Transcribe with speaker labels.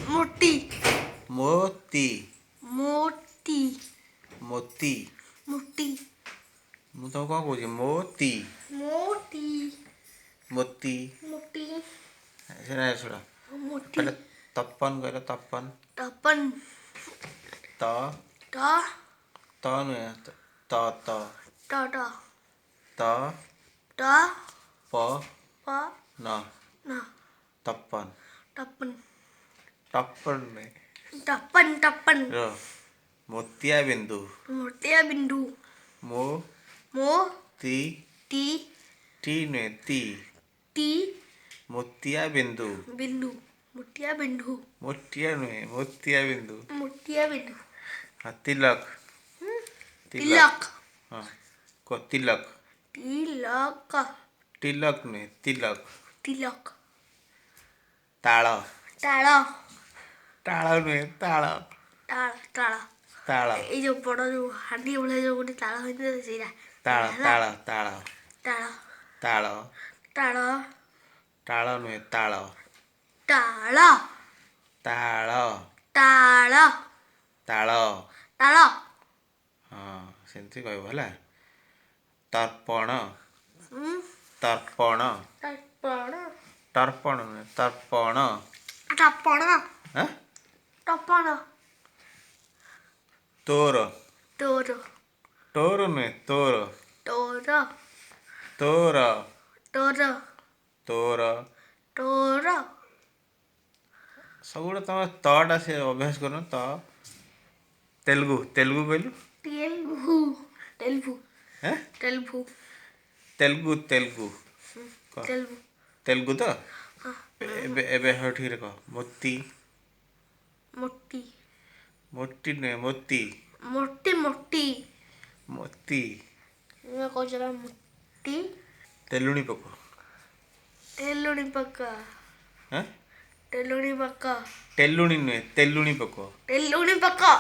Speaker 1: मोटी
Speaker 2: मोती
Speaker 1: मोटी
Speaker 2: मोती
Speaker 1: मोटी
Speaker 2: ମୁଁ ତମକୁ କ'ଣ କହୁଛି ମୋତି
Speaker 1: मोटी
Speaker 2: ମୋତି
Speaker 1: मोटी
Speaker 2: ସେଟା ଶୁଣ
Speaker 1: मोटी
Speaker 2: କହିଲେ ତପନ କହିଲେ ତପନ
Speaker 1: तपन
Speaker 2: ତ
Speaker 1: ट
Speaker 2: ତ ନୁହେଁ ତ ତ
Speaker 1: ट ट
Speaker 2: ତ
Speaker 1: ट
Speaker 2: ପ
Speaker 1: प
Speaker 2: ନ
Speaker 1: न
Speaker 2: ତପନ
Speaker 1: टपन
Speaker 2: ଟପନ ନୁହେଁ
Speaker 1: टपन टपन
Speaker 2: ର ମୋତିଆ ବିନ୍ଦୁ
Speaker 1: मोतिया बिंदु
Speaker 2: ମୋ
Speaker 1: मो
Speaker 2: ତି
Speaker 1: टी
Speaker 2: ଟି ନୁହେଁ ତି
Speaker 1: टी
Speaker 2: ମୋତିଆ ବିନ୍ଦୁ
Speaker 1: बिंदु मोतिया बिंदु
Speaker 2: ମୋଟିଆ ନୁହେଁ ମୋତିଆ ବିନ୍ଦୁ
Speaker 1: मोतिया बिंदु
Speaker 2: ହଁ ତିଲକ
Speaker 1: तिलक
Speaker 2: ହଁ କୁହ ତିଲକ
Speaker 1: तिलक
Speaker 2: ତିଲକ ନୁହେଁ ତିଲକ
Speaker 1: तिलक
Speaker 2: ତାଳ
Speaker 1: ताଳ
Speaker 2: ତାଳ ନୁହେଁ ତାଳ
Speaker 1: ताଳ ताଳ
Speaker 2: ତାଳ
Speaker 1: ଏଇ ଯୋଉ ବଡ ଯୋଉ ହାଣ୍ଡି ଭଳିଆ ଯୋଉ ଗୋଟେ ତାଳ ହେଇଥାଏ ସେଇଟା
Speaker 2: ତାଳ ତାଳ ତାଳ
Speaker 1: ତାଳ
Speaker 2: ତାଳ
Speaker 1: ତାଳ
Speaker 2: ତାଳ ନୁହେଁ ତାଳ
Speaker 1: ତାଳ
Speaker 2: ତାଳ
Speaker 1: ତାଳ
Speaker 2: ତାଳ
Speaker 1: ତାଳ
Speaker 2: ହଁ ସେମିତି କହିବ ହେଲା ତର୍ପଣ
Speaker 1: ତର୍ପଣ
Speaker 2: ତର୍ପଣ ନୁହେଁ ତର୍ପଣ
Speaker 1: ତର୍ପଣ
Speaker 2: ଆଁ
Speaker 1: ତର୍ପଣ
Speaker 2: ତୋର
Speaker 1: ତୋର
Speaker 2: ତୋର ନୁହେଁ ତୋର
Speaker 1: ତୋର
Speaker 2: ତୋର
Speaker 1: ତୋର
Speaker 2: ତୋର
Speaker 1: ତୋର
Speaker 2: ସବୁବେଳେ ତମେ ତଟା ସେ ଅଭ୍ୟାସ କରୁନ ତ ତେଲୁଗୁ ତେଲୁଗୁ କହିଲୁ
Speaker 1: ତେଲଭୁ ତେଲଭୁ
Speaker 2: ହେଁ
Speaker 1: ତେଲଭୁ
Speaker 2: ତେଲୁଗୁ ତେଲୁଗୁ କହ
Speaker 1: ତେଲଭୁ
Speaker 2: ତେଲୁଗୁ ତ ଏବେ ଏବେ ହଁ ଠିକରେ କହ ମୋତି
Speaker 1: ମୋଟି
Speaker 2: ମୋଟି ନୁହେଁ ମୋତି
Speaker 1: ମୋଟି ମୋଟି
Speaker 2: ମୋତି
Speaker 1: ମୁଁ କହୁଛି ନା ମୋଟି
Speaker 2: ତେଲୁଣି ପକ
Speaker 1: ତେଲୁଣି ପକା
Speaker 2: ହଁ
Speaker 1: ତେଲୁଣି ପକା
Speaker 2: ତେଲୁଣି ନୁହେଁ ତେଲୁଣି ପକ
Speaker 1: ତେଲୁଣି ପକା